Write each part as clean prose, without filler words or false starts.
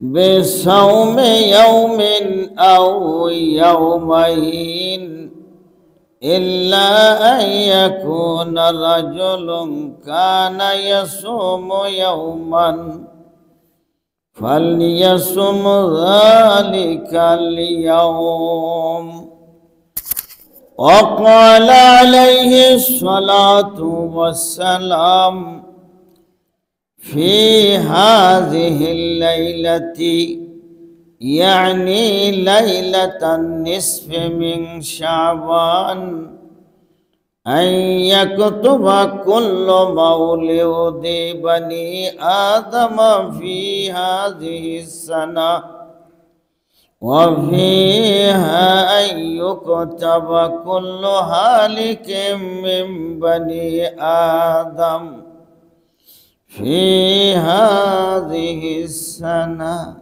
بصوم يوم أو يومين إلا أن يكون رجل كان يصوم يوما فليصم ذلك اليوم. وقال عليه الصلاة والسلام في هذه الليلة، يعني ليلة النصف من شعبان، أن يكتب كل مولود بني آدم في هذه السنة، وفيها أن يكتب كل هالك من بني آدم في هذه السنة،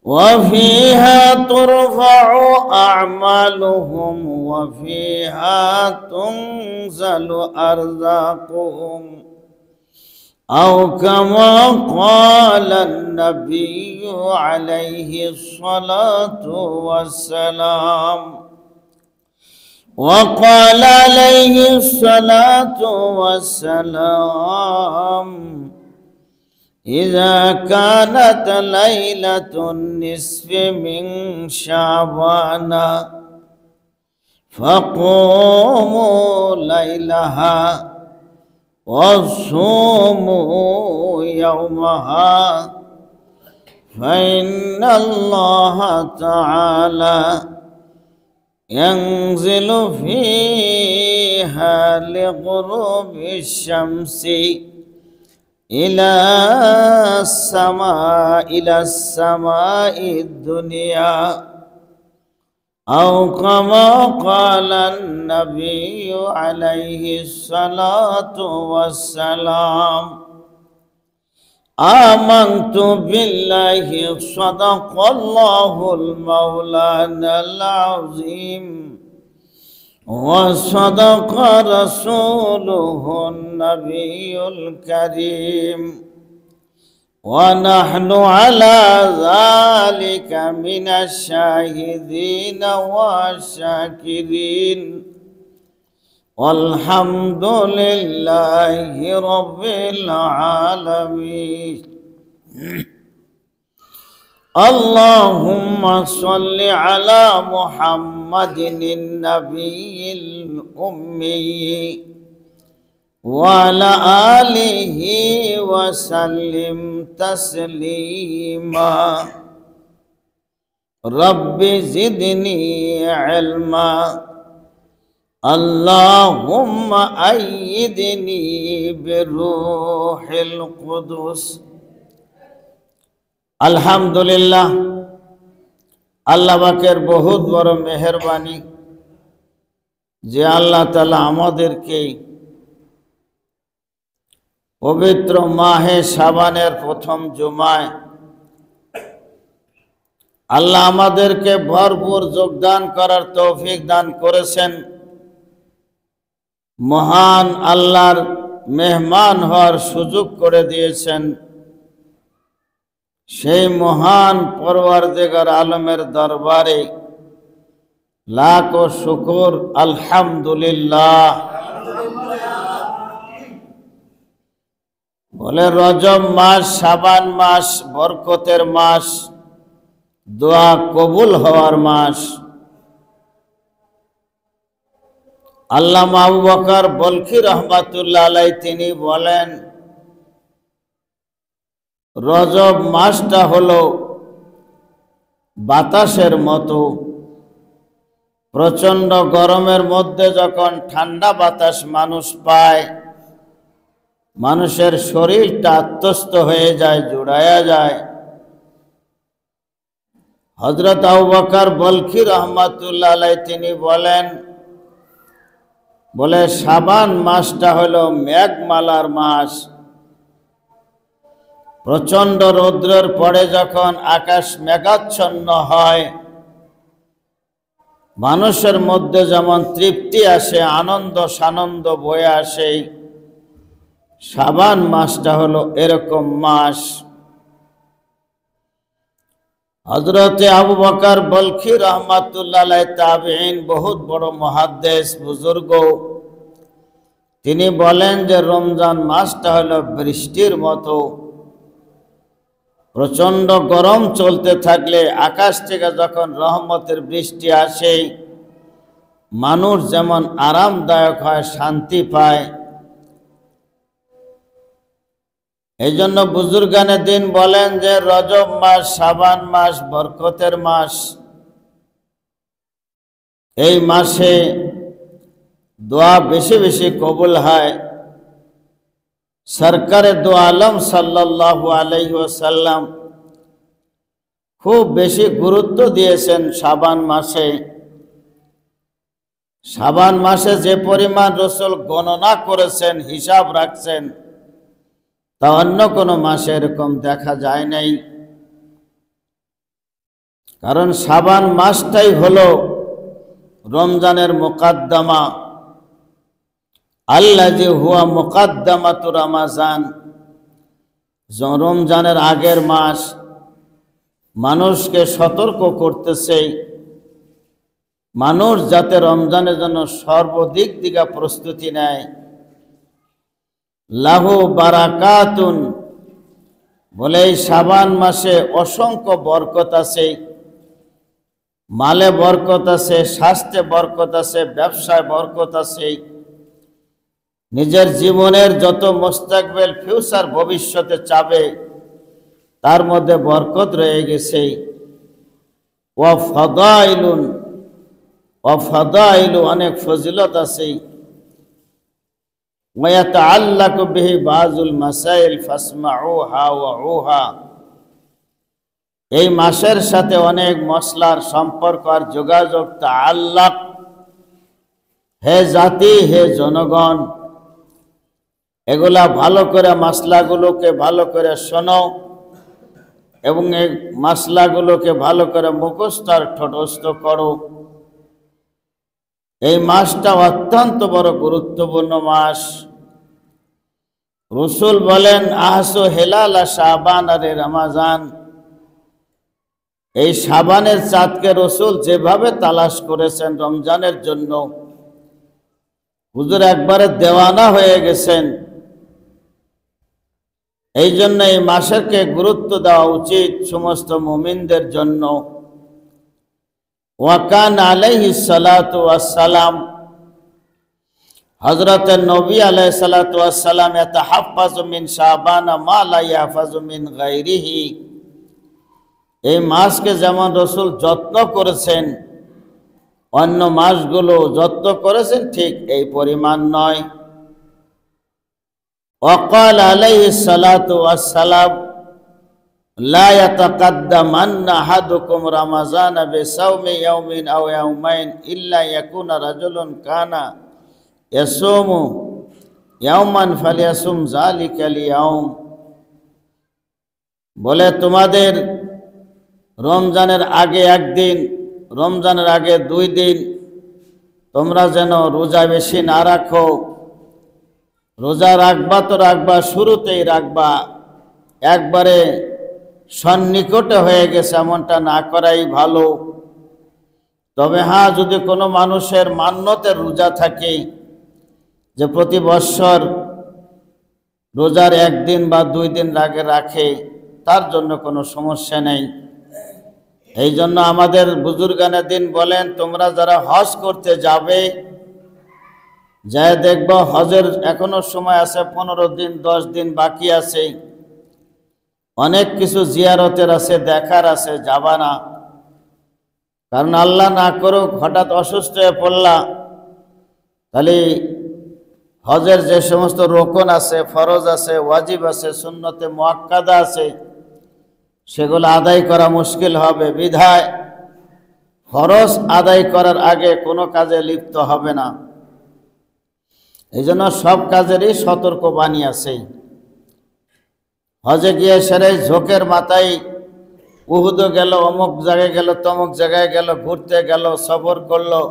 وفيها ترفع أعمالهم، وفيها تنزل أرزاقهم، أو كما قال النبي عليه الصلاة والسلام. وقال عليه الصلاة والسلام: إذا كانت ليلة النصف من شعبان فقوموا ليلها وصوموا يومها، فإن الله تعالى ينزل فيها لغروب الشمس إلى السماء الدنيا، أو كما قال النبي عليه الصلاة والسلام: آمنت بالله صدق الله المولانا العظيم، وصدق رسوله النبي الكريم، ونحن على ذلك من الشاهدين والشاكرين، والحمد لله رب العالمين. اللهم صل على محمد النبي الأمي وعلى آله وسلم تسليما. رب زدني علما، اللهم أيدني بروح القدس। আলহামদুলিল্লাহ, আল্লাহ পাকের বহুত বড় মেহেরবানি যে আল্লাহ তাআলা আমাদেরকে পবিত্র মাহে শাবানের প্রথম জুমায় আল্লাহ আমাদেরকে ভরপুর যোগদান করার তৌফিক দান করেছেন। মহান আল্লাহর মেহমান হওয়ার সুযোগ করে দিয়েছেন। সেই মহান পরওয়ারদিগার আলমের দরবারে লাখ শুকর, আলহামদুলিল্লাহ। বলে রজব মাস, শাবান মাস বরকতের মাস, দোয়া কবুল হওয়ার মাস। আল্লামা আবু বকর বলখি রহমাতুল্লাহ আলাইহি তিনি বলেন, রজব মাসটা হলো বাতাসের মতো। প্রচন্ড গরমের মধ্যে যখন ঠান্ডা বাতাস মানুষ পায়, মানুষের শরীরটা আত্মস্থ হয়ে যায়, জুড়ায়া যায়। হযরত আবু বকর বলখি রহমাতুল্লাহ আলাইহি তিনি বলেন, বলে শাবান মাসটা হলো মেঘমালার মাস। প্রচন্ড রৌদ্রের পরে যখন আকাশ মেঘাচ্ছন্ন হয়, মানুষের মধ্যে যেমন তৃপ্তি আসে, আনন্দ সানন্দ বয়ে আসে, শাবান মাসটা হলো এরকম মাস। হযরতে আবু বকর বলখি রাহমাতুল্লাহ আলাইহি তাবিঈন, বহুত বড় মুহাদ্দিস বুজুর্গ, তিনি বলেন যে রমজান মাসটা হলো বৃষ্টির মতো। প্রচন্ড গরম চলতে থাকলে আকাশ থেকে যখন রহমতের বৃষ্টি আসে, মানুষ যেমন আরামদায়ক হয়, শান্তি পায়। এই জন্য বুজুর্গানে দিন বলেন যে রজব মাস, শাবান মাস বরকতের মাস। এই মাসে দোয়া বেশি বেশি কবুল হয়। সরকারে দো আলম সাল্লাল্লাহু আলাইহি ওয়াসাল্লাম খুব বেশি গুরুত্ব দিয়েছেন শাবান মাসে। শাবান মাসে যে পরিমাণ রাসূল গণনা করেছেন, হিসাব রাখছেন, তা অন্য কোনো মাসে এরকম দেখা যায় নাই। কারণ শাবান মাসটাই হলো রমজানের মুকাদ্দমা, আল্লাযী হুয়া মুকাদ্দামাতু রমাজান। রমজানের আগের মাস মানুষকে সতর্ক করতেছে, মানুষ যাতে রমজানের জন্য সর্বদিক থেকে প্রস্তুতি নেয়। লাহু বারাকাতুন, বলে এই শাবান মাসে অসংখ্য বরকত আছে। মালে বরকত আছে, স্বাস্থ্যে বরকত আছে, ব্যবসায় বরকত আছে। নিজের জীবনের যত মুস্তাকবিল, ফিউচার, ভবিষ্যতে চাবে, তার মধ্যে বরকত রয়ে গেছে। ওয়া ফাদাইলুন, ওয়া ফাদাইলু, অনেক ফজিলত আছে। ওয়া ইয়াতাআল্লাকু বিহি বাযুল মাসাইল ফাসমাউহা ওয়াউহা, এই মাসের সাথে অনেক মসলার সম্পর্ক আর যোগাযোগ। তাআল্লাক, হে জাতি, হে জনগণ, এগুলা ভালো করে, মাসলাগুলোকে ভালো করে শোনো এবং এই মাসলাগুলোকে ভালো করে মুখস্থ আর ঠোঁটস্থ করো। এই মাসটা অত্যন্ত বড় গুরুত্বপূর্ণ মাস। রাসূল বলেন আহসু হেলালা শাবান আর রমাজান, এই শাবানের চাঁদকে রাসূল যেভাবে তালাশ করেছেন রমজানের জন্য, হুজুর একবারে দেওয়ানা হয়ে গেছেন। এই জন্য এই মাসকে গুরুত্ব দেওয়া উচিত সমস্ত মুমিনদের জন্য। ওয়াকান আলাইহিস সালাতু ওয়াস সালাম, হযরত নবী আলাইহিস সালাতু ওয়াস সালাম ইয়াতাহাফাজু মিন শাবান মা লা ইয়াহফাজু মিন গায়রিহি, এই মাসকে যেমন রাসূল যত্ন করেছেন, অন্য মাসগুলো যত্ন করেছেন, ঠিক এই পরিমাণ নয়। ওয়াকাল আলাইহিস সালাতু ওয়াস সালাম লা ইয়াতাকাদ্দামান্না আহাদুকুম রমাজান বিসাওমি ইয়াউমিন আও ইয়াউমাইন ইল্লা ইয়াকুনা রাজুলুন কানা ইয়াসুমু ইয়াউমান ফালিয়াসুম যালিকাল ইয়াউম, বলে তোমাদের রমজানের আগে একদিন, রমজানের আগে 2 দিন তোমরা যেন রোজা বেশি না রাখো। রোজা রাখবা তো রাখবা, শুরুতেই রাখবা, একবারে সন্নিকটে হয়ে গেছে এমনটা না করাই ভালো। তবে হ্যাঁ, যদি কোনো মানুষের মান্যতের রোজা থাকে যে প্রতি বৎসর রোজার 1 দিন বা 2 দিন আগে রাখে, তার জন্য কোনো সমস্যা নেই। এই জন্য আমাদের বুজুর্গানে দিন বলেন, তোমরা যারা হজ করতে যাবে, যায় দেখবা হজের এখনো সময় আছে, 15 দিন 10 দিন বাকি আছে, অনেক কিছু জিয়ারতের আছে, দেখার আছে, যাবা না। কারণ আল্লাহ না করুক হঠাৎ অসুস্থ হয়ে পড়লা, তাহলে হজের যে সমস্ত রোকন আছে, ফরজ আছে, ওয়াজিব আছে, সুন্নতে মুআক্কাদা আছে, সেগুলো আদায় করা মুশকিল হবে। বিধায় ফরজ আদায় করার আগে কোনো কাজে লিপ্ত হবে না। এই জন্য সব কাজেরই সতর্ক বাণী আছে। হজে গিয়ে সেরে ঝোঁকের মাথায় উহুদ গেল, অমুক জায়গায় গেল, তমুক জায়গায় গেল, ঘুরতে গেল, সফর করলো,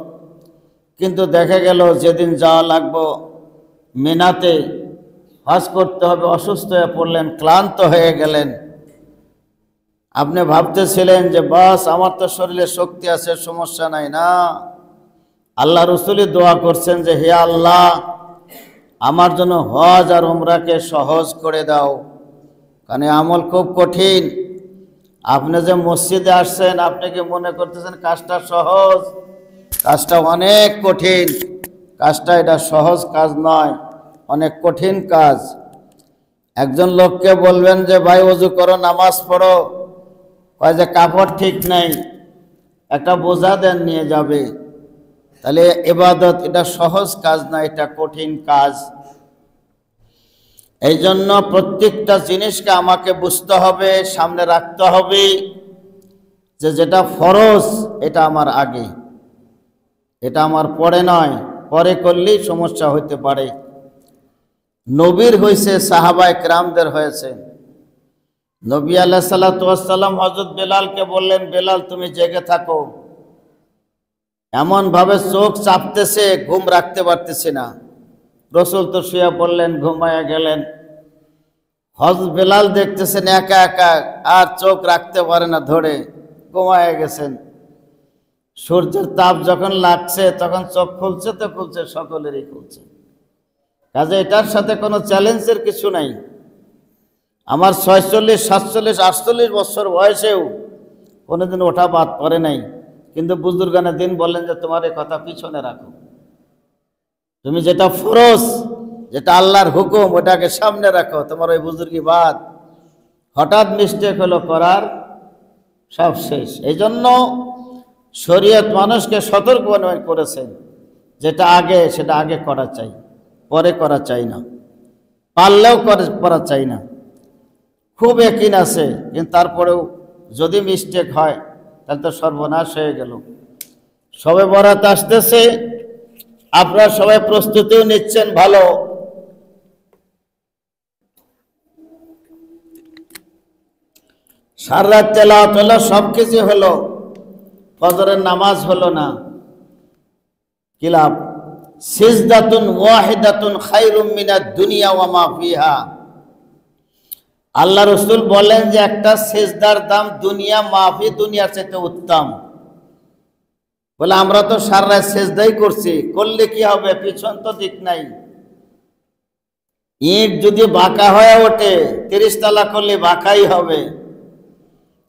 কিন্তু দেখে গেল যেদিন যাওয়া লাগবো মিনাতে হজ করতে হবে, অসুস্থ হয়ে পড়লেন, ক্লান্ত হয়ে গেলেন। আপনি ভাবতেছিলেন যে বাস আমার তো শরীরে শক্তি আছে, সমস্যা নাই। না, আল্লাহ রসুলই দোয়া করছেন যে হে আল্লাহ, আমার জন্য হজ আর উমরাকে সহজ করে দাও, কারণ আমল খুব কঠিন। আপনি যে মসজিদে আসছেন, আপনি কি মনে করতেছেন কাজটা সহজ? কাজটা অনেক কঠিন। কাজটা এটা সহজ কাজ নয়, অনেক কঠিন কাজ। একজন লোককে বলবেন যে ভাই ওযু করো, নামাজ পড়ো, কয় যে কাপড় ঠিক নেই, একটা বোঝা দেন নিয়ে যাবে। তাহলে ইবাদত এটা সহজ কাজ না, এটা কঠিন কাজ। এই জন্য প্রত্যেকটা জিনিসকে আমাকে বুঝতে হবে, সামনে রাখতে হবে যে যেটা ফরজ এটা আমার আগে, এটা আমার পরে নয়। পরে করলেই সমস্যা হইতে পারে। নবীর হয়েছে, সাহাবায়ে কেরামদের হয়েছে। নবী আলাইহিস সালাতু ওয়াস সালাম হযরত বেলালকে বললেন, বেলাল তুমি জেগে থাকো। এমন ভাবে চোখ চাপতেছে, ঘুম রাখতে পারতেছে না। রাসূল তো শুয়ে পড়লেন, ঘুমায়া গেলেন। হযরত বেলাল দেখতেছেন একা একা, আর চোখ রাখতে পারে না, ধরে ঘুমায়া গেছেন। সূর্যের তাপ যখন লাগছে তখন চোখ খুলছে তো খুলছে, সকলেরই খুলছে। কাজে এটার সাথে কোনো চ্যালেঞ্জের কিছু নাই। আমার 46, 47, 48 বছর বয়সেও কোনোদিন ওঠা বাদ পড়ে নাই। কিন্তু বুজুর্গানে দিন বললেন যে তোমার এই কথা পিছনে রাখো, তুমি যেটা ফরজ, যেটা আল্লাহর হুকুম, ওটাকে সামনে রাখো। তোমার ওই বুজুর্গি বাদ, হঠাৎ মিস্টেক হলো করার, সব শেষ। এই জন্য শরীয়ত মানুষকে সতর্ক করেছেন, যেটা আগে সেটা আগে করা চাই, পরে করা চাই না, পারলেও করা চাই না। খুব ইয়াকিন আছে, কিন্তু তারপরেও যদি মিস্টেক হয় তাহলে তো সর্বনাশ হয়ে গেল। সবে বরাত আসতেছে, আপনারা সবাই প্রস্তুতিও নিচ্ছেন ভালো। সারা রাত তেলাওয়াত হলো, সব কিছু হলো, ফজরের নামাজ হলো না, কি লাভ? সিজদাতুন ওয়াহিদাতুন খায়রুম মিনাদ দুনিয়া ওয়া মা ফিহা। আল্লাহ রসুল বলেন যে একটা সিজদার দাম দুনিয়া, মাফি, দুনিয়ার চাইতে উত্তম। বলে আমরা তো সারা রাত সিজদাই করছি, করলে কি হবে? পিছন তো দিক নাই। ইট যদি বাঁকা হয়ে ওঠে, 30 তলা করলে বাঁকাই হবে।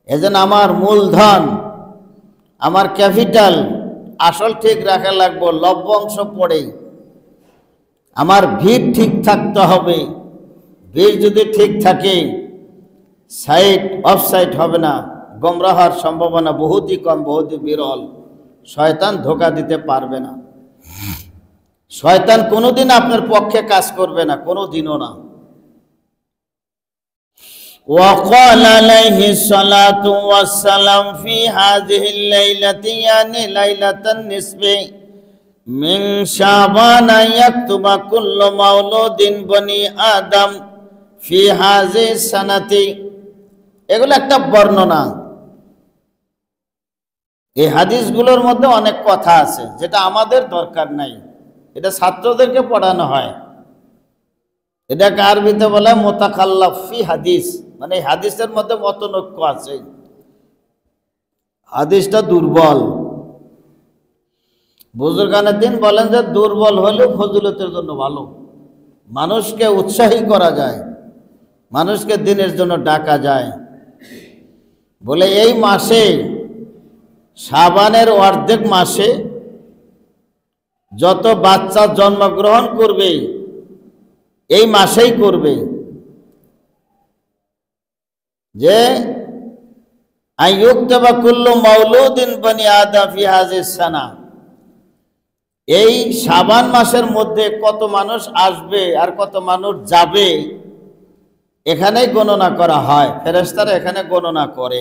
এজন্য আমার মূলধন, আমার ক্যাপিটাল, আসল ঠিক রাখা লাগবে। লভ্যাংশ পড়ে আমার ভিড় ঠিক থাকতে হবে। ভিড় যদি ঠিক থাকে, সাইড অফ সাইড হবে না, গোমরাহ হওয়ার সম্ভাবনা বহুতই কম, বহুতই বিরল। শয়তান ধোঁকা দিতে পারবে না। শয়তান কোনোদিন আপনার পক্ষে কাজ করবে না, কোনোদিনও না। وقال عليه الصلاة والسلام في هذه الليلة يعني ليلة النصف من شعبان يكتب كل مولود بني آدم في هذه السنة। এগুলো একটা বর্ণনা। এই হাদিসগুলোর মধ্যে অনেক কথা আছে যেটা আমাদের দরকার নাই, এটা ছাত্রদেরকে পড়ানো হয়। এটাকে আরবিতে বলে মুতাকাল্লাফ ফি হাদিস, মানে হাদিসের মধ্যে মতনৈক্য আছে, হাদিসটা দুর্বল। বুজুর্গানের দিন বলেন যে দুর্বল হলেও ফজিলতের জন্য ভালো, মানুষকে উৎসাহী করা যায়, মানুষকে দিনের জন্য ডাকা যায়। বলে এই মাসে, শাবানের অর্ধেক মাসে যত বাচ্চা জন্মগ্রহণ করবে এই মাসেই করবে, যে আইয়ুকতাবা কুল্লু মাউলুদিন বনি আদম ফি হাযিস সানা। এই শাবান মাসের মধ্যে কত মানুষ আসবে আর কত মানুষ যাবে এখানেই গণনা করা হয়, ফেরেশতারা এখানে গণনা করে।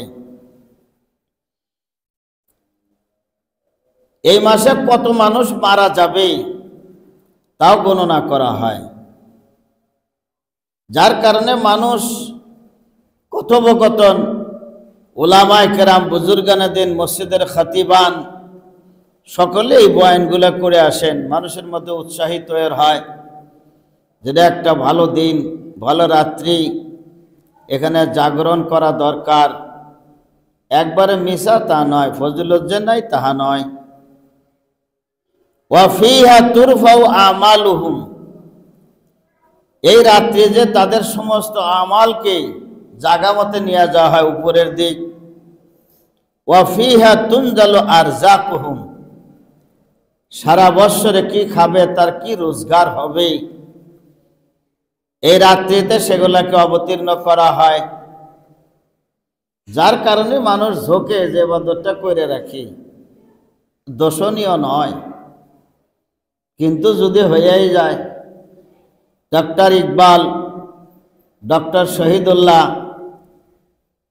এই মাসে কত মানুষ মারা যাবে তাও গণনা করা হয়। যার কারণে মানুষ কথোপকথন, উলামায়ে কেরাম, বুজুর্গানে দিন, মসজিদের খতিবান সকলে এই বয়ানগুলো করে আসেন, মানুষের মধ্যে উৎসাহিত হয় যেটা একটা ভালো দিন, ভালো রাত্রি, এখানে জাগরণ করা দরকার, একবারে মিশা তা নয়, ফজিলত যে নাই তাহা নয়। ওয়া ফিহা তুরফাউ আমালুহুম, এই রাত্রে যে তাদের সমস্ত আমালকে জায়গা মতে নিয়ে যাওয়া হয় উপরের দিক। ওয়া ফিহা তুনজালু আরযাকুহুম, সারা বৎসরে কি খাবে, তার কি রোজগার হবে, এই রাত্রিতে সেগুলাকে অবতীর্ণ করা হয়। যার কারণে মানুষ ঝোঁকে যে ইবাদতটা করে রাখি, দোষণীয় নয়। কিন্তু যদি হয়েই যায়, ডক্টর ইকবাল, ডক্টর শহীদুল্লাহ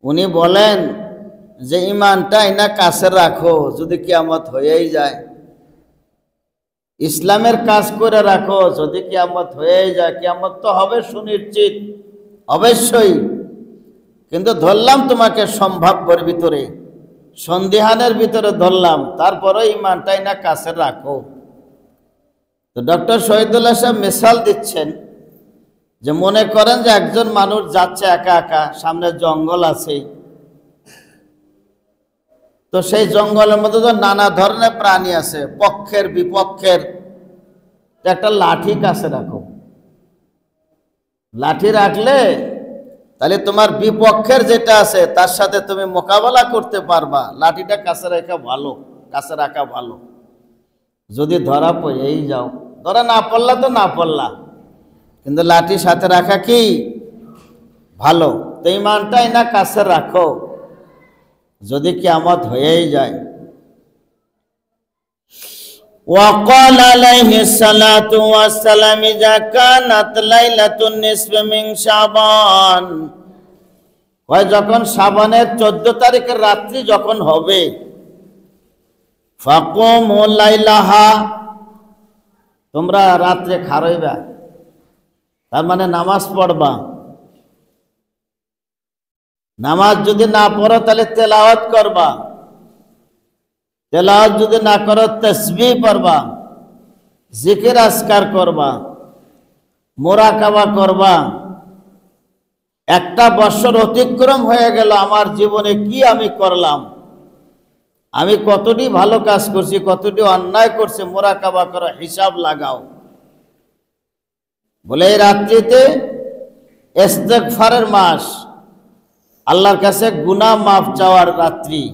উনি বলেন যে ইমানটা না কাছে রাখো, যদি কিয়ামত হয়েই যায়। ইসলামের কাজ করে রাখো, যদি কিয়ামত হয়েই যায়। কিয়ামত তো হবে সুনিশ্চিত, অবশ্যই, কিন্তু ধরলাম তোমাকে সম্ভাব্যের ভিতরে, সন্দিহানের ভিতরে ধরলাম, তারপরে ইমানটাই না কাছে রাখো। তো ডক্টর শহীদুল্লাহ সাহেব মিসাল দিচ্ছেন যে মনে করেন যে একজন মানুষ যাচ্ছে একা একা, সামনে জঙ্গল আছে, তো সেই জঙ্গলের মধ্যে তো নানা ধরনের প্রাণী আছে, পক্ষের বিপক্ষের। একটা লাঠি কাছে রাখো, লাঠি রাখলে তাহলে তোমার বিপক্ষের যেটা আছে তার সাথে তুমি মোকাবেলা করতে পারবা। লাঠিটা কাছে রাখা ভালো, কাছে রাখা ভালো। যদি ধরা পড়েই যাও, ধরা না পড়লা তো না পড়লা, কিন্তু লাঠি সাথে রাখা কি ভালো। তো ইমানটাই না কাছে রাখো, যদি কিয়ামত হয়েই যায়। وقال عليه الصلاة والسلام إذا كانت ليلة النصف من شعبان, যখন শাবানের 14 তারিখের রাত্রি যখন হবে, ফাকুমু লাইলাহা, তোমরা রাত্রে খারইবা, তার মানে নামাজ পড়বা। নামাজ যদি না পড়ো তাহলে তেলাওয়াত করবা, তেলাওয়াত যদি না করো তাসবিহ পড়বা, জিকির আজকার করবা, মুরাকাবা করবা। একটা বছর অতিক্রম হয়ে গেল, আমার জীবনে কি আমি করলাম, আমি কতটি ভালো কাজ করছি, কতটি অন্যায় করছি, মুরাকাবা করো, হিসাব লাগাও। বলে এই রাত্রিতে ইস্তেগফারের মাস, আল্লাহর কাছে গুনাহ মাফ চাওয়ার রাত্রি।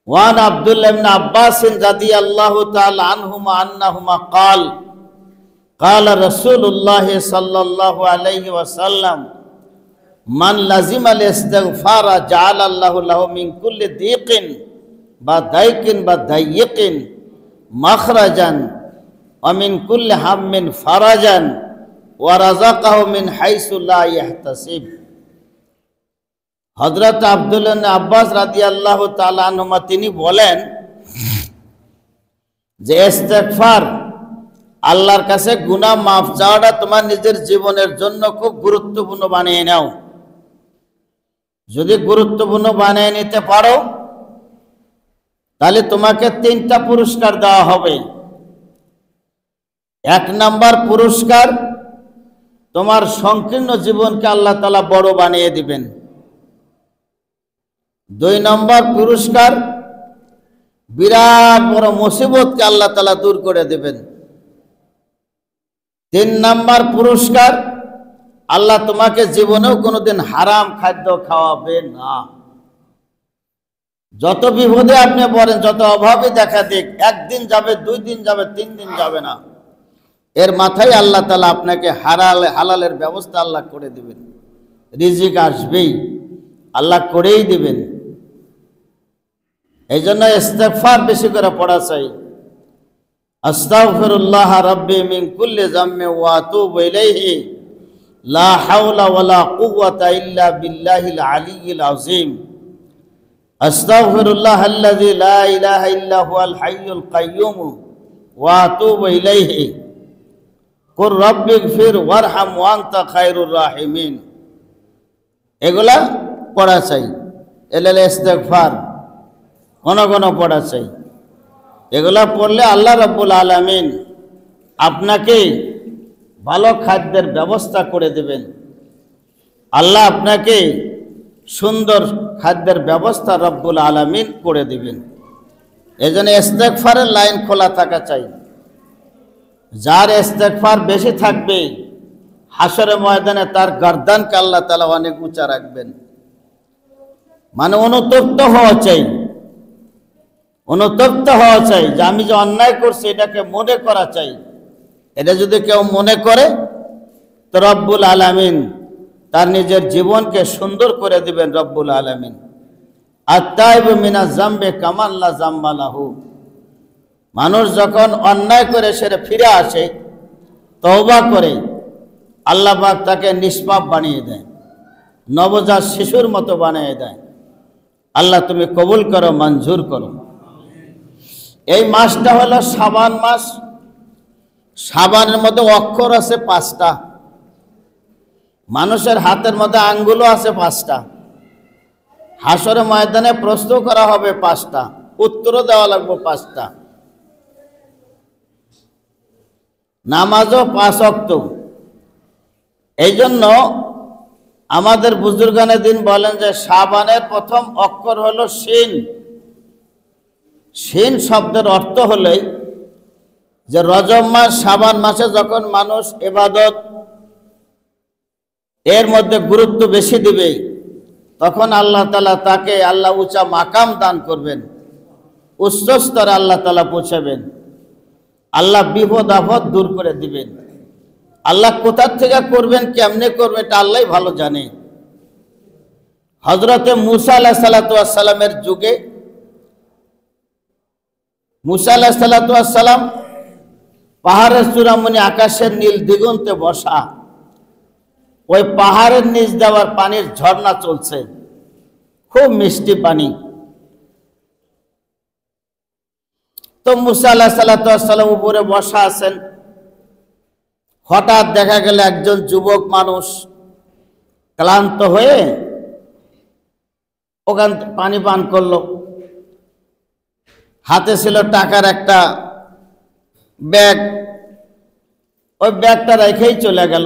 ওয়ান আব্দুল্লাহ ইবনে আব্বাস রাদিয়াল্লাহু তাআলা আনহুমা আন্নাহুমা قال قال رسول الله صلى الله عليه وسلم من لزم الاستغفار جعل الله له من كل ضيق وضيق وضيق مخرجا ومن كل هم فرجا ورزقه من حيث لا يحتسب। হযরত আব্দুল্লাহ ইবনে আব্বাস রাদিয়াল্লাহু তাআলা আনহুমা তিনি বলেন যে ইস্তেগফার, আল্লাহর কাছে গুনাহ মাফ চাওয়াটা তোমার নিজের জীবনের জন্য খুব গুরুত্বপূর্ণ বানিয়ে নাও। যদি গুরুত্বপূর্ণ বানিয়ে নিতে পারো তাহলে তোমাকে 3টা পুরস্কার দেওয়া হবে। 1 নাম্বার পুরস্কার, তোমার সংকীর্ণ জীবনকে আল্লাহ তাআলা বড় বানিয়ে দিবেন। 2 নম্বর পুরস্কার, বিরাট বড় মুসিবতকে আল্লাহ তাআলা দূর করে দেবেন। 3 নম্বর পুরস্কার, আল্লাহ তোমাকে জীবনেও কোনোদিন হারাম খাদ্য খাওয়াবে না। যত বিপদে আপনি পড়েন, যত অভাবে দেখা দিক, 1 দিন যাবে, 2 দিন যাবে, 3 দিন যাবে না, এর মাথায় আল্লাহ তাআলা আপনাকে হালালের ব্যবস্থা আল্লাহ করে দিবেন। রিজিক আসবেই, আল্লাহ করেই দিবেন। এই জন্য ইস্তেগফার বেশি করে পড়া চাই। আস্তাগফিরুল্লাহ রাব্বি মিন কুল্লি যামমি ওয়া আতুবু ইলাইহি লা হাওলা ওয়ালা কুওয়াতা ইল্লা বিল্লাহিল আলিয়্যিল আযীম। আস্তাগফিরুল্লাহ আল্লাযী লা ইলাহা ইল্লা হুয়াল হাইয়ুল কাইয়্যুম ওয়া আতুবু ইলাইহি কুর রাব্বিগফির ওয়ারহাম ওয়া আনতা খায়রুর রাহিমিন। এগুলা পড়া চাই। এলে ইস্তেগফার ঘন ঘন পড়া চাই। এগুলা পড়লে আল্লাহ রাব্বুল আলামিন আপনাকে ভালো খাদ্যের ব্যবস্থা করে দেবেন। আল্লাহ আপনাকে সুন্দর খাদ্যের ব্যবস্থা রব্বুল আলামিন করে দিবেন। এজন্য ইস্তেগফারের লাইন খোলা থাকা চাই। যার ইস্তেগফার বেশি থাকবে হাসরের ময়দানে তার গর্দানকে আল্লাহ তাআলা অনেক উঁচা রাখবেন। মানে অনুতপ্ত হওয়া চাই, অনুতপ্ত হওয়া চাই যে আমি যে অন্যায় করছি এটাকে মনে করা চাই। এটা যদি কেউ মনে করে তো রব্বুল আলামিন তার নিজের জীবনকে সুন্দর করে দিবেন রব্বুল আলামিন। আত-তাইবু মিনাজ যামবি কামান লা যামবা লাহু। মানুষ যখন অন্যায় করে সেরে ফিরে আসে, তওবা করে, আল্লাহ পাক তাকে নিষ্পাপ বানিয়ে দেয়, নবজাত শিশুর মতো বানিয়ে দেয়। আল্লাহ তুমি কবুল করো, মঞ্জুর করো। এই মাসটা হলো শাবান মাস। শাবানের মধ্যে অক্ষর আছে 5টা, মানুষের হাতের মধ্যে আঙ্গুলও আছে 5টা। হাসরের ময়দানে প্রশ্ন করা হবে 5টা, উত্তরও দেওয়া লাগবে 5টা। নামাজও 5 ওয়াক্ত। এই জন্য আমাদের বুজুর্গানে দিন বলেন যে শাবানের প্রথম অক্ষর হলো শিন। শিন শব্দের অর্থ হলেই যে রজব মাস শাবান মাসে যখন মানুষ ইবাদত এর মধ্যে গুরুত্ব বেশি দিবে, তখন আল্লাহ তাআলা তাকে আল্লাহ উঁচা মাকাম দান করবেন, উচ্চ স্তরে আল্লাহ তাআলা পৌঁছাবেন। আল্লাহ বিপদ আপদ দূর করে দিবেন। আল্লাহ কোথা থেকে করবেন, কেমনে করবেন, এটা আল্লাহই ভালো জানে। হযরতে মুসা আলাইহিস সালাতু ওয়াস সালামের যুগে মুসা আলাইহিস সালাতু ওয়াস সালাম পাহাড়ের চূড়ামণি আকাশের নীল দিগন্তে বসা, ওই পাহাড়ের নিচ দেওয়ার পানির ঝর্ণা চলছে, খুব মিষ্টি পানি। তো মুসা আলাইহিস সালাতু ওয়াস সালাম উপরে বসা আছেন। হঠাৎ দেখা গেল একজন যুবক মানুষ ক্লান্ত হয়ে ওখান পানি পান করলো। হাতে ছিল টাকার একটা ব্যাগ, ওই ব্যাগটা রেখেই চলে গেল।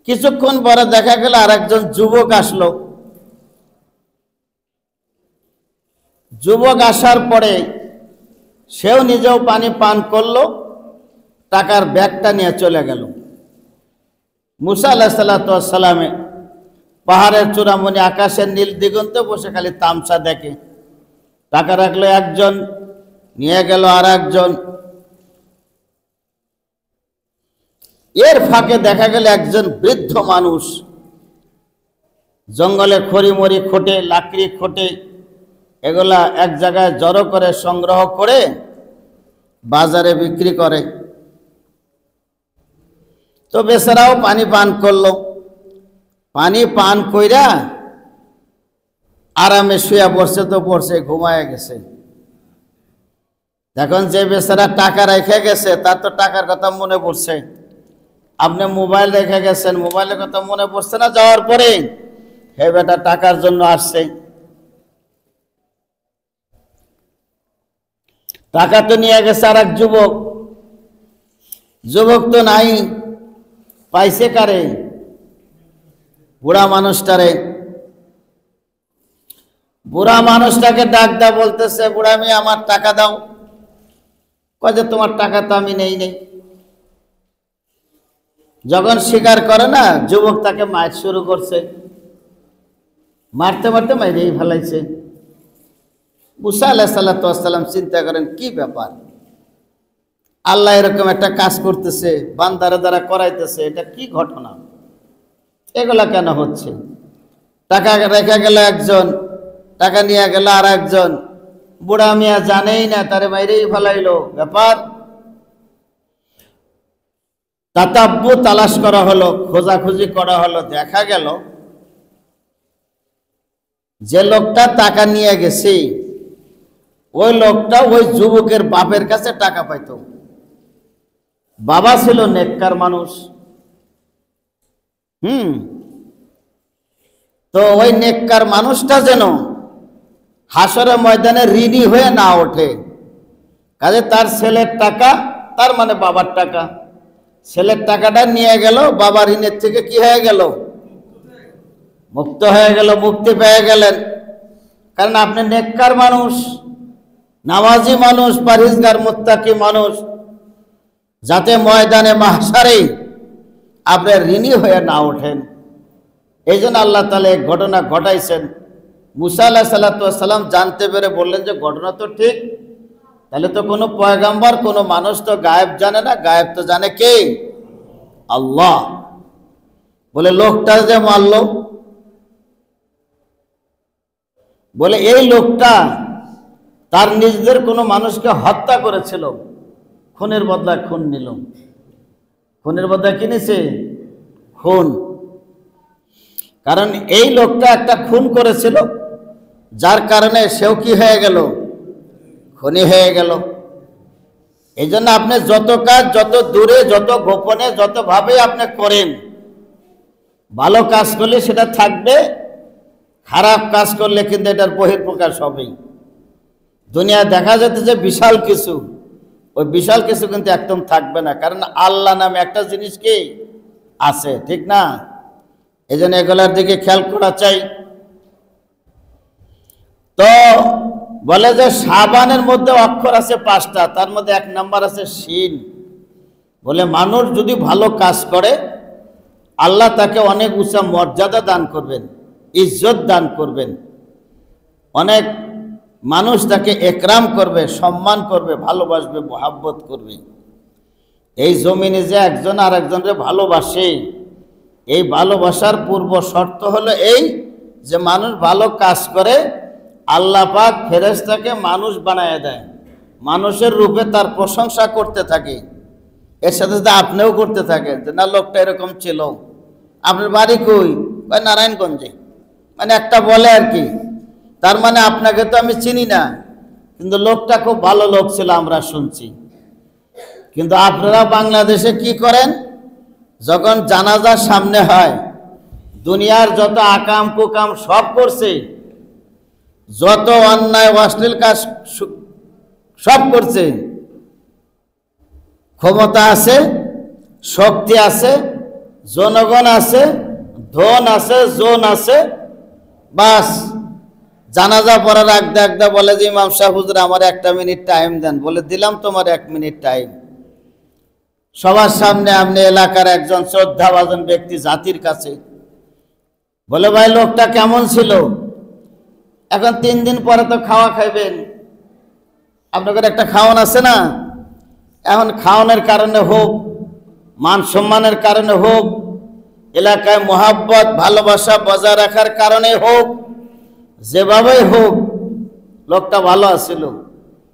কিছুক্ষণ পরে দেখা গেল আরেকজন যুবক আসলো। যুবক আসার পরে সেও নিজেও পানি পান করলো, টাকার ব্যাগটা নিয়ে চলে গেল। মুসা আলাইহিস সালাতু ওয়াস সালামে পাহাড়ের চূড়ামণি আকাশের নীল দিগন্তে বসে খালি তামসা দেখে। টাকা রাখলো একজন, নিয়ে গেল আর একজন। এর ফাঁকে দেখা গেল একজন বৃদ্ধ মানুষ জঙ্গলে খড়িমড়ি খোটে, লাকড়ি খোটে, এগুলা এক জায়গায় জড়ো করে সংগ্রহ করে বাজারে বিক্রি করে। তো বেচারাও পানি পান করলো। পানি পান কইরা আরামে শুয়ে পড়ছে, তো পড়ছে, ঘুমায় গেছে। এখন যে বেচারা টাকা রেখে গেছে তার তো টাকার কথা মনে পড়ছে। আপনি মোবাইল রেখে গেছেন, মোবাইলের কথা মনে পড়ছে না যাওয়ার পরে? হে বেটা টাকার জন্য আসছে, টাকা তো নিয়ে গেছে আর এক যুবক। যুবক তো নাই, পাইছে কারে? বুড়া মানুষটারে। বুড়া মানুষটাকে ডাক দা বলতেছে, বুড়া মেয়ে আমার টাকা দাও। কয় যে তোমার টাকা তো আমি নেই। যখন স্বীকার করে না, যুবক তাকে মার শুরু করছে। মারতে মারতে মাইরেই ফেলাইছে। মুসা আলাইহিস সালাতু ওয়াস সালাম চিন্তা করেন কি ব্যাপার, আল্লাহ এরকম একটা কাজ করতেছে, বান্দারে দ্বারা করাইতেছে, এটা কি ঘটনা, এগুলা কেন হচ্ছে? টাকা রেখে গেল একজন, টাকা নিয়ে গেল আর একজন। বুড়া মিয়া জানেই না, তারে মাইরেই ফেলাইলো। ব্যাপার তাতাব্বু তালাশ করা হলো, খোঁজাখুঁজি করা হলো। দেখা গেল যে লোকটা টাকা নিয়ে গেছে ওই লোকটা ওই যুবকের বাপের কাছে টাকা পাইতো। বাবা ছিল নেককার মানুষ। তো ওই নেককার মানুষটা যেন হাসরের ময়দানে ঋণী হয়ে না ওঠে, কাজে তার ছেলের টাকা, তার মানে বাবার টাকা, ছেলের টাকাটা নিয়ে গেল, বাবা ঋণের থেকে কি হয়ে গেল? মুক্ত হয়ে গেল, মুক্তি পেয়ে গেলেন। কারণ আপনি নেককার মানুষ, নামাজি মানুষ, পরহেজগার মুত্তাকি মানুষ, যাতে ময়দানে মাহশারে আপনি ঋণী হয়ে না ওঠেন। এই জন্য আল্লাহ তাআলা এক ঘটনা ঘটাইছেন। মুসা আলাইহিস সালাম জানতে পেরে বললেন যে ঘটনা তো ঠিক, তাহলে তো কোনো পয়গাম্বর, কোনো মানুষ তো গায়েব জানে না, গায়েব তো জানে কে? আল্লাহ। বলে লোকটা যে মারল, বলে এই লোকটা তার নিজেদের কোনো মানুষকে হত্যা করেছিল, খুনের বদলায় খুন নিল। খুনের বদলায় কি নিছে? খুন। কারণ এই লোকটা একটা খুন করেছিল, যার কারণে সেও কি হয়ে গেল? খুনি হয়ে গেল। এই জন্য আপনি যত কাজ, যত দূরে, যত গোপনে, যতভাবে আপনি করেন, ভালো কাজ করলে সেটা থাকবে, খারাপ কাজ করলে কিন্তু এটার বহিঃপ্রকাশ হবেই। দুনিয়া দেখা যেতে যে বিশাল কিছু, ওই বিশাল কিছু কিন্তু একদম থাকবে না। কারণ আল্লাহ নামে একটা জিনিস কি আছে, ঠিক না? এই জন্য এগুলার দিকে খেয়াল করা চাই। তো বলে যে শাবানের মধ্যে অক্ষর আছে 5টা, তার মধ্যে 1 নাম্বার আছে শিন। বলে মানুষ যদি ভালো কাজ করে, আল্লাহ তাকে অনেক উঁচা মর্যাদা দান করবেন, ইজ্জত দান করবেন, অনেক মানুষ তাকে একরাম করবে, সম্মান করবে, ভালোবাসবে, মহাব্বত করবে। এই জমিনে যে একজন আর একজনকে ভালোবাসে, এই ভালোবাসার পূর্ব শর্ত হলো এই যে মানুষ ভালো কাজ করে, আল্লাহ পাক ফেরেশতাকে মানুষ বানায় দেয়, মানুষের রূপে তার প্রশংসা করতে থাকে। এর সাথে সাথে আপনিও করতে থাকেন যে না, লোকটা এরকম ছিল। আপনার বাড়ি কই? নারায়ণগঞ্জে। মানে একটা বলে আর কি, তার মানে আপনাকে তো আমি চিনি না, কিন্তু লোকটা খুব ভালো লোক ছিল, আমরা শুনছি। কিন্তু আপনারা বাংলাদেশে কি করেন? যখন জানাজার সামনে হয়, দুনিয়ার যত আকাম কুকাম সব করছে, যত অন্যায় অশ্লীল কাজ সব করছে, ক্ষমতা আছে, শক্তি আছে, জনগণ আছে, ধন আছে, জন আছে, বাস জানাজা পড়ার আগদা বলে যে ইমাম সাহেব হুজুর আমার 1 মিনিট টাইম দেন। বলে দিলাম তোমার 1 মিনিট টাইম। সবার সামনে আপনি এলাকার একজন শ্রদ্ধাভাজন ব্যক্তি জাতির কাছে বলে ভাই লোকটা কেমন ছিল? এখন 3 দিন পরে তো খাওয়া খাইবেন, আপনাদের একটা খাওয়ান আছে না? এখন খাওয়ানোর কারণে হোক, মান সম্মানের কারণে হোক, এলাকায় মোহাব্বত ভালোবাসা বজায় রাখার কারণে হোক, যেভাবেই হোক, লোকটা ভালো আছিল।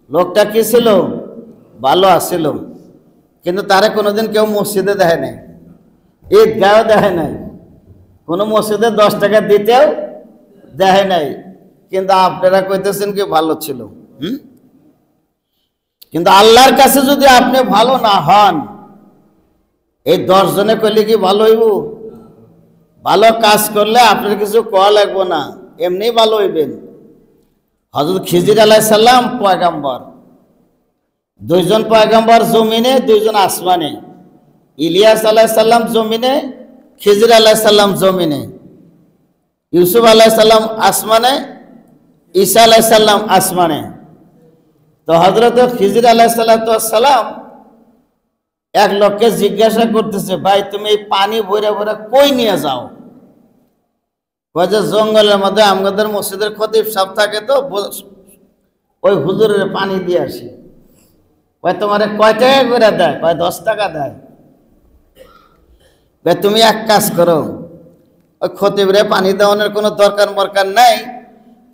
লোকটা কি ছিল? ভালো আছিল। কিন্তু তারে কোনোদিন কেউ মসজিদে দেখে নাই, ঈদগাঁও দেখে নাই, কোনো মসজিদে 10 টাকা দিতেও দেখে নাই। কিন্তু আপনারা কইতেছেন কি ভালো ছিল। কিন্তু আল্লাহর কাছে যদি আপনি ভালো না হন, এই 10 জনে কইলে কি ভালো হইব? ভালো কাজ করলে আপনার কিছু কোয়া লাগবে না, এমনি ভালো হইবেন। হযরত খিজির আলাইহিস সালাম পয়গম্বর, 2 জন পয়গম্বর জমিনে, 2 জন আসমানে। ইলিয়াস আলাইহিস সালাম জমিনে, খিজির আলাইহিস সালাম জমিনে। ইউসুফ আলাইহিস সালাম আসমানে, ঈসা আলাইহিস সালাম আসমানে। তো হযরত খিজির আলাইহিস সালাম এক লোককে জিজ্ঞাসা করতেছে, ভাই তুমি এই পানি ভরে ভরে কই নিয়ে যাও? কয় যে জঙ্গলের মধ্যে আমাদের মসজিদের খতিব সাহেব থাকে, তো ওই হুজুরের পানি দিয়ে আসি। কয় তোমারে কয় টাকা করে দেয়? কয় 10 টাকা দেয়। ভাই তুমি এক কাজ করো, ওই খতিবরে পানি দেওয়ানোর কোনো দরকার নাই,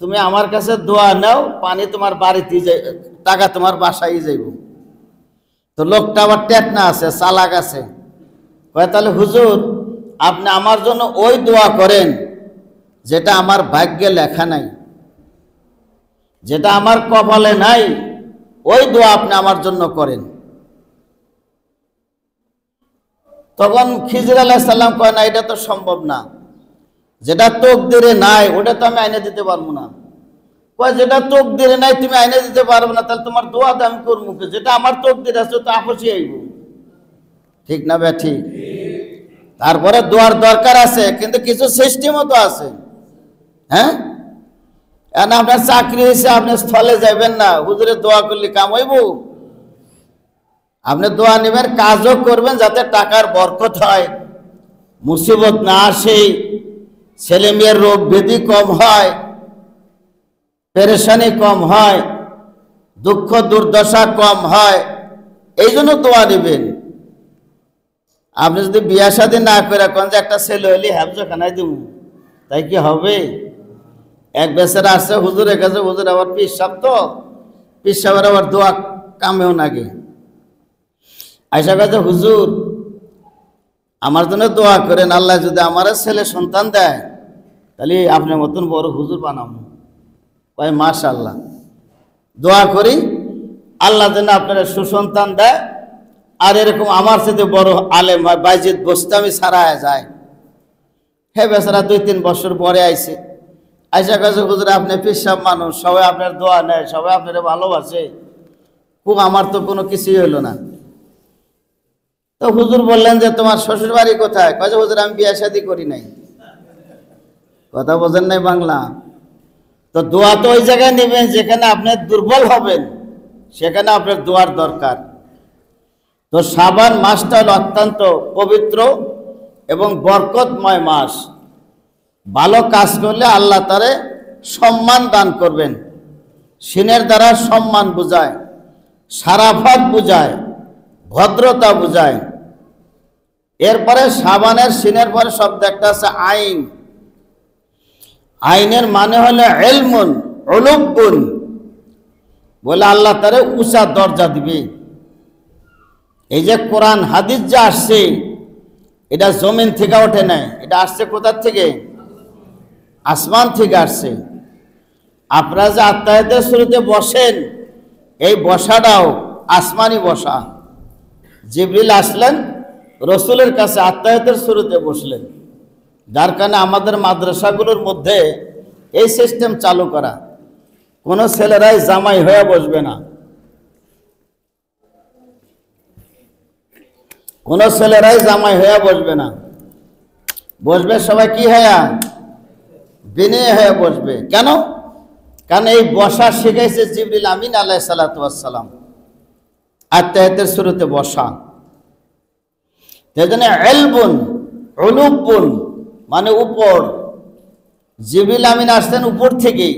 তুমি আমার কাছে দোয়া নাও, পানি তোমার বাড়িতে টাকা তোমার বাসায় যাইব। তো লোকটা আবার টেকনা আছে, চালাক আছে। কয় তাহলে হুজুর আপনি আমার জন্য ওই দোয়া করেন যেটা আমার ভাগ্যে লেখা নাই, যেটা আমার কপালে নাই, ওই দোয়া আপনি আমার জন্য করেন। তখন খিজির আলাইহিস সালাম কয় না, এটা তো সম্ভব না, যেটা তকদিরে নাই ওটা তো আমি আইনে দিতে পারবো না। কয় যেটা তকদিরে নাই তুমি আইনে দিতে পারবো না, তাহলে তোমার দোয়া তো আমি করবো কি? যেটা আমার তকদির আছে তো আপসি আইব, ঠিক না বে? ঠিক। তারপরে দোয়ার দরকার আছে, কিন্তু কিছু সিস্টেমও তো আছে। হ্যাঁ, এখন আপনার চাকরি হয়েছে, আপনি স্থলে যাবেন না, হুজুরে দোয়া করলে কাম হইব? আপনি দোয়া নেবেন, কাজও করবেন যাতে টাকার বরকত হয়, মুসিবত না আসে, ছেলে মেয়ের রোগ ব্যাধি কম হয়, পেরেশানি কম হয়, দুঃখ দুর্দশা কম হয়, এই জন্য দোয়া নেবেন। আপনি যদি বিয়া শাদী না করে কোন যে একটা ছেলে হইলে হ্যাবজখানায় দিব, তাই কি হবে? এক বেচারা আসছে হুজুরের কাছে, হুজুর আবার পীর সাহেব, তো পীর সাহেবের আবার দোয়া কামেও নাগে। আয়সা কাছে, হুজুর আমার জন্য দোয়া করেন, আল্লাহ যদি আমার ছেলে সন্তান দেয় তাহলে আপনার মতন বড় হুজুর বানাবো। কয় মাশাআল্লাহ, দোয়া করি আল্লাহ যেন আপনারা সুসন্তান দেয়, আর এরকম আমার সাথে বড় আলেম হয়, বাইজিদ বোস্তামি ছাড়া যায়। হে বেচারা 2-3 বছর পরে আইছে, আয়সা কাছে, হুজুর আপনি পেশাব মানুষ, সবাই আপনার দোয়া নেয়, সবাই আপনারা ভালোবাসে, খুব আমার তো কোনো কিছুই হইলো না। তো হুজুর বললেন যে তোমার শ্বশুর বাড়ি কোথায়? কয় যে হুজুর আমি বিয়ে শাদী করি নাই। কথা বোঝেন নাই বাংলা? তো দোয়া তো ওই জায়গায় নেবেন যেখানে আপনি দুর্বল হবেন, সেখানে আপনার দোয়ার দরকার। তো শাবান মাসটা হল অত্যন্ত পবিত্র এবং বরকতময় মাস। ভালো কাজ করলে আল্লাহ তারে সম্মান দান করবেন। সিনের দ্বারা সম্মান বুঝায়, সারাফাত বুঝায়, ভদ্রতা বুঝায়। এরপরে শাবানের সিনের পরে শব্দ একটা আছে আইন। আইনের মানে হলো ইলমুন উলুব্বুন, বলে আল্লাহ তারে উঁচা দরজা দিবে। এই যে কোরআন হাদিস যা আসছে, এটা জমিন থেকে ওঠে নাই, এটা আসছে কোথার থেকে? আসমান থেকে আসছে। আপনারা যে আত্মায়াতের শুরুতে বসেন, এই বসাটাও আসমানি বসা। জিবরিল আসলেন রসুলের কাছে, আত্মায়াতের শুরুতে বসলেন। যার কারণে আমাদের মাদ্রাসাগুলোর মধ্যে এই সিস্টেম চালু করা, কোনো ছেলেরাই জামাই হয়ে বসবে না, কোনো ছেলেরাই জামাই হয়ে বসবে না, বসবে সবাই কি হয়ে? বিনয়ী হয়ে বসবে। কেন? কারণ এই বসা শিখাইছে জিবরিল আমিন আলাইহিস সালাতু ওয়াস সালাম, আত্মায়াতের শুরুতে বসা। সেজন্য ইলবুন উলুব্বুন মানে উপর। জিবরিল আমিন আসছেন উপর থেকেই,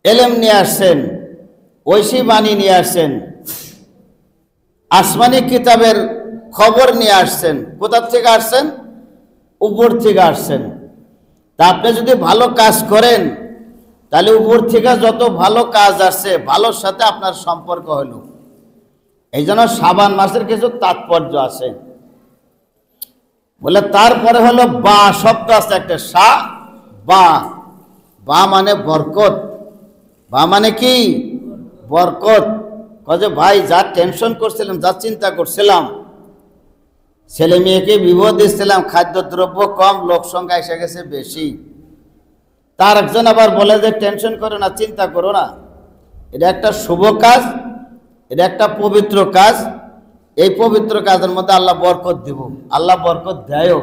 এলেম নিয়ে আসছেন, ঐশী বাণী নিয়ে আসছেন, আসমানি কিতাবের খবর নিয়ে আসছেন। কোথার থেকে আসছেন? উপর থেকে আসছেন। তা আপনি যদি ভালো কাজ করেন, তাহলে উপর থেকে যত ভালো কাজ আসছে, ভালোর সাথে আপনার সম্পর্ক হলো। এই জন্য শাবান মাসের কিছু তাৎপর্য আছে। বলে তারপরে হলো বা শব্দ আছে একটা, সা বা। বা মানে বরকত। বা মানে কি? বরকত। কয়ে ভাই যা টেনশন করছিলাম, যা চিন্তা করছিলাম, ছেলে মেয়েকে বিবাহ দিচ্ছিলাম, খাদ্যদ্রব্য কম, লোক সংখ্যা এসে গেছে বেশি। তার একজন আবার বলে যে টেনশন করো না, চিন্তা করো না, এটা একটা শুভ কাজ, এটা একটা পবিত্র কাজ, এই পবিত্র কাজের মধ্যে আল্লাহ বরকত দিব। আল্লাহ বরকত দেয়ও।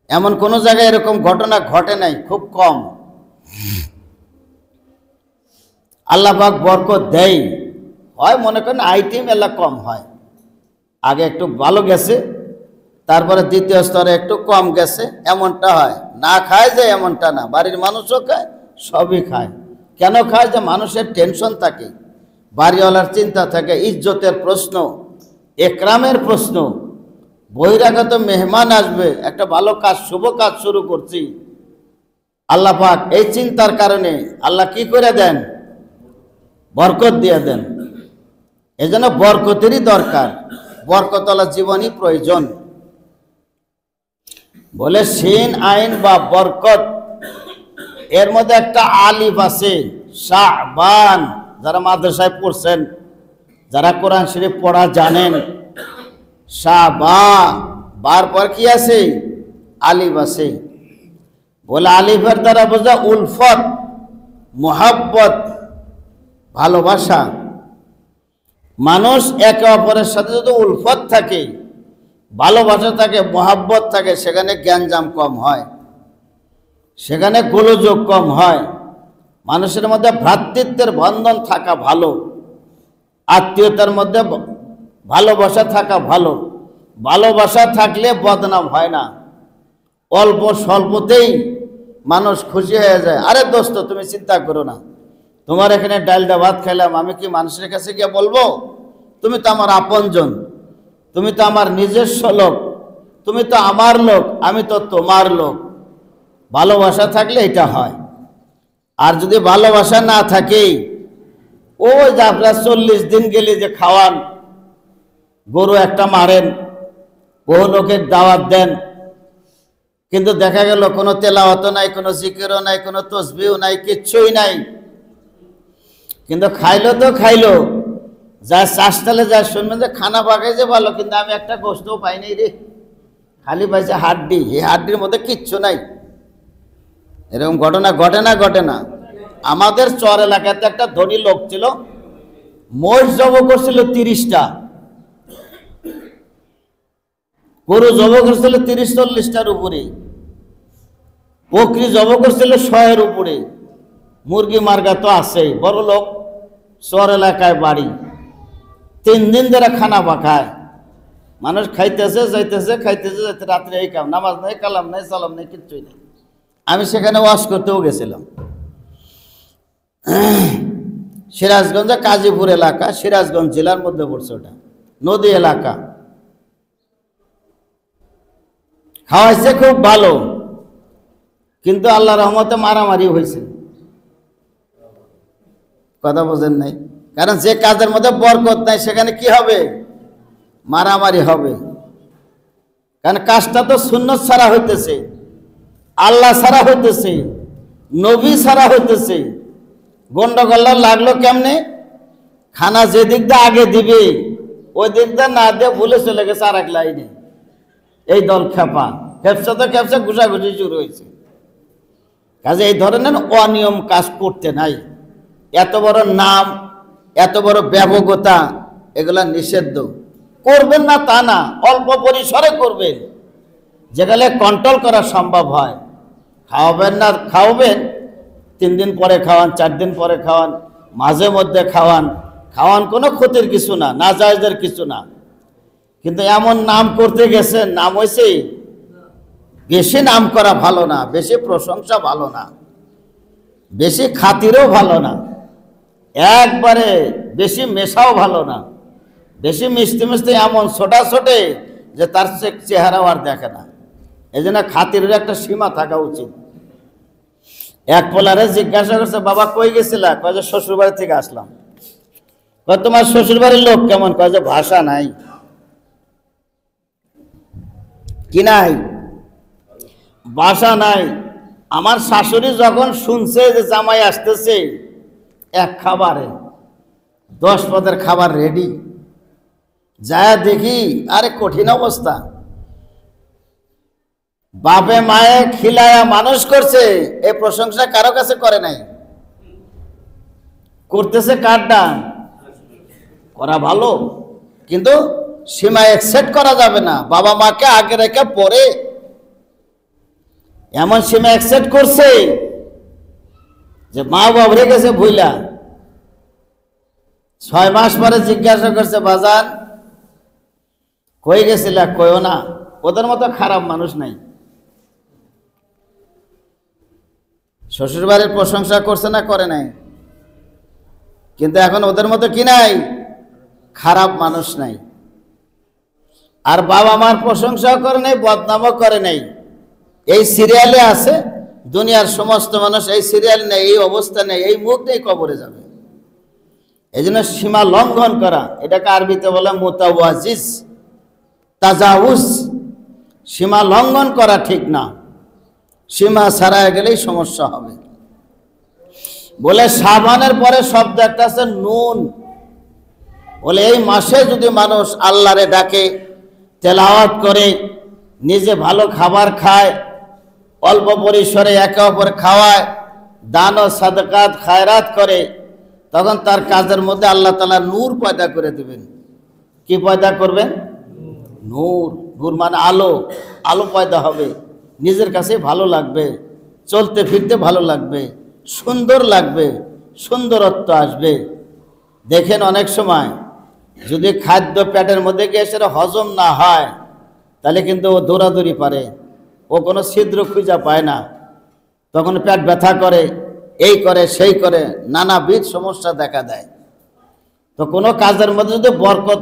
এমন কোনো জায়গায় এরকম ঘটনা ঘটে নাই, খুব কম। আল্লাহ পাক বরকত দেয়। হয় মনে করেন আইটেম এলা কম হয়, আগে একটু ভালো গেছে, তারপরে দ্বিতীয় স্তরে একটু কম গেছে, এমনটা হয়। না খায় যে এমনটা না, বাড়ির মানুষও খায়, সবই খায়। কেন খায়? যে মানুষের টেনশন থাকে, বাড়িওয়ালার চিন্তা থাকে, ইজ্জতের প্রশ্ন, একরামের প্রশ্ন, বহিরাগত মেহমান আসবে, একটা ভালো কাজ, শুভ কাজ শুরু করছি, আল্লাহ পাক এই চিন্তার কারণে আল্লাহ কি করে দেন? বরকত দিয়ে দেন। এজন্য বরকতেরই দরকার, বরকতওয়ালা জীবনই প্রয়োজন। বলে সিন আইন বা বরকত, এর মধ্যে একটা আলিফ আছে, শাবান। যারা মাদ্রাসায় পড়ছেন, যারা কোরআন শরীফ পড়া জানেন, শাবা বার পর কি আছে? আলিফ আছে। বলে আলিফের দ্বারা বোঝা উলফত, মোহাব্বত, ভালোবাসা। মানুষ একে অপরের সাথে যদি উলফত থাকে, ভালোবাসা থাকে, মহাব্বত থাকে, সেখানে জ্ঞানজাম কম হয়, সেখানে গোলযোগ কম হয়। মানুষের মধ্যে ভ্রাতৃত্বের বন্ধন থাকা ভালো, আত্মীয়তার মধ্যে ভালোবাসা থাকা ভালো। ভালোবাসা থাকলে বদনাম হয় না, অল্প স্বল্পতেই মানুষ খুশি হয়ে যায়। আরে দোস্ত, তুমি চিন্তা করো না, তোমার এখানে ডালটা ভাত খাইলাম, আমি কি মানুষের কাছে গিয়ে বলবো? তুমি তো আমার আপনজন, তুমি তো আমার নিজস্ব লোক, তুমি তো আমার লোক, আমি তো তোমার লোক। ভালোবাসা থাকলে এটা হয়। আর যদি ভালোবাসা না থাকে, ওই যে আপনার 40 দিন গেলে যে খাওয়ান, গরু একটা মারেন, বহু লোকের দাওয়াত দেন, কিন্তু দেখা গেল কোনো তেলাওয়াতও নাই, কোনো জিকিরও নাই, কোনো তসবিহও নাই, কিচ্ছুই নাই। কিন্তু খাইলো তো খাইলো, যা চাষতালে যা শুনবেন যে খানা পাকাইছে ভালো, কিন্তু আমি একটা গোস্তও পাইনি রে, খালি পাইছে হাড্ডি, এই হাড্ডির মধ্যে কিচ্ছু নাই। এরকম ঘটনা ঘটে না? ঘটে না? আমাদের চর এলাকাতে একটা ধনী লোক ছিল, মোষ জব করছিল 30টা, গরু জব করছিল 30-40টার উপরে, বকরি জব করছিল 100-এর উপরে, মুরগি মার্গা তো আছেই। বড় লোক, চর এলাকায় বাড়ি, 3 দিন ধরে খানা পাকায়, মানুষ খাইতেছে যাইতেছে, খাইতেছে যাইতে, রাত্রে এই কাম, নামাজ নাই, কালাম নাই, সালাম নাই, কিচ্ছুই নেই। আমি সেখানে ওয়াজ করতেও গেছিলাম। সিরাজগঞ্জ কাজীপুর এলাকা, সিরাজগঞ্জ জেলার মধ্যে পড়ছে, ওটা নদী এলাকা। খাওয়াইছে খুব ভালো, কিন্তু আল্লাহ রহমতে মারামারি হয়েছে। কথা বোঝেন নাই? কারণ যে কাজের মধ্যে বরকত নাই সেখানে কি হবে? মারামারি হবে। কারণ কাজটা তো সুন্নত ছাড়া হইতেছে, আল্লাহ ছাড়া হইতেছে, নবী ছাড়া হইতেছে। গন্ডগোল লাগলো কেমনে? খানা যে দিকটা আগে দিবে, ওই দিকটা না দিয়ে ভুলে চলে গেছে আর এক লাইনে। এই দল খেপা, খেপসা তো খেপসা, ঘুষাঘুষি শুরু হয়েছে। কাজে এই ধরনের অনিয়ম কাজ করতে নাই। এত বড় নাম, এত বড় ব্যাপকতা, এগুলা নিষিদ্ধ। করবেন না তা না, অল্প পরিসরে করবেন, যেখানে কন্ট্রোল করা সম্ভব হয়। খাওয়াবেন না, খাওয়াবেন, 3 দিন পরে খাওয়ান, 4 দিন পরে খাওয়ান, মাঝে মধ্যে খাওয়ান, খাওয়ান কোনো ক্ষতির কিছু না, নাজায়েজের কিছু না। কিন্তু এমন নাম করতে গেছেন, নাম হয়েছে, বেশি নাম করা ভালো না, বেশি প্রশংসা ভালো না, বেশি খাতিরও ভালো না, একবারে বেশি মেশাও ভালো না। বেশি মিষ্টি মিষ্টি এমন ছোটা ছোটে যে তার চেহারাও আর দেখে না। এই জন্য খাতিরের একটা সীমা থাকা উচিত। এক পোলারে জিজ্ঞাসা করছে, বাবা কই গেছিলা? কয় যে শ্বশুর বাড়ি থেকে আসলাম। কয় তোমার শ্বশুর বাড়ির লোক কেমন? কয় যে ভাষা নাই। কি নাই? ভাষা নাই। আমার শাশুড়ি যখন শুনছে যে জামাই আসতেছে, এক খাবারে 10 পদের খাবার রেডি, যায় দেখি, আরে কঠিন অবস্থা। বাপে মায়ে খিলায়া মানুষ করছে, এই প্রশংসা কারো কাছে করে নাই। করতেছে কারটা? করা ভালো, কিন্তু সীমা অ্যাকসেপ্ট করা যাবে না। বাবা মাকে আগে রেখে পরে এমন সীমা অ্যাকসেপ্ট করছে যে মা বাবরে গেছে ভুইলা। 6 মাস পরে জিজ্ঞাসা করছে, বাজান কই গেছিলা? কইও না। ওদের মতো খারাপ মানুষ নাই। শ্বশুর বাড়ির প্রশংসা করছে না করে নাই? কিন্তু এখন ওদের মতো কি নাই? খারাপ মানুষ নাই। আর বাবা মার প্রশংসাও করে নাই, বদনামও করে নাই। এই সিরিয়ালে আছে, দুনিয়ার সমস্ত মানুষ এই সিরিয়াল নেই, এই অবস্থা নেই, এই মুখ নেই, কবরে যাবে। এই জন্য সীমা লঙ্ঘন করা, এটাকে আরবিতে বলে মুতাওয়াজিজ, তাজাউজ। সীমা লঙ্ঘন করা ঠিক না, সীমা ছাড়া গেলেই সমস্যা হবে। বলে সাবানের পরে শব্দ একটা আছে নুন। বলে এই মাসে যদি মানুষ আল্লাহরে ডাকে, তেলাওয়াত করে, নিজে ভালো খাবার খায়, অল্প পরিসরে একে অপর খাওয়ায়, দান ও সাদকাত খায়রাত করে, তখন তার কাজের মধ্যে আল্লাহ তাআলা নূর পয়দা করে দেবেন। কি পয়দা করবেন? নূর। নূর মানে আলো, আলো পয়দা হবে, নিজের কাছে ভালো লাগবে, চলতে ফিরতে ভালো লাগবে, সুন্দর লাগবে, সুন্দরত্ব আসবে। দেখেন অনেক সময় যদি খাদ্য পেটের মধ্যে গিয়ে সেটা হজম না হয়, তাহলে কিন্তু ও দৌড়াদৌড়ি পারে, ও কোনো ছিদ্র খুঁজে পায় না, তখন পেট ব্যথা করে, এই করে সেই করে, নানাবিধ সমস্যা দেখা দেয়। তো কোনো কাজের মধ্যে যদি বরকত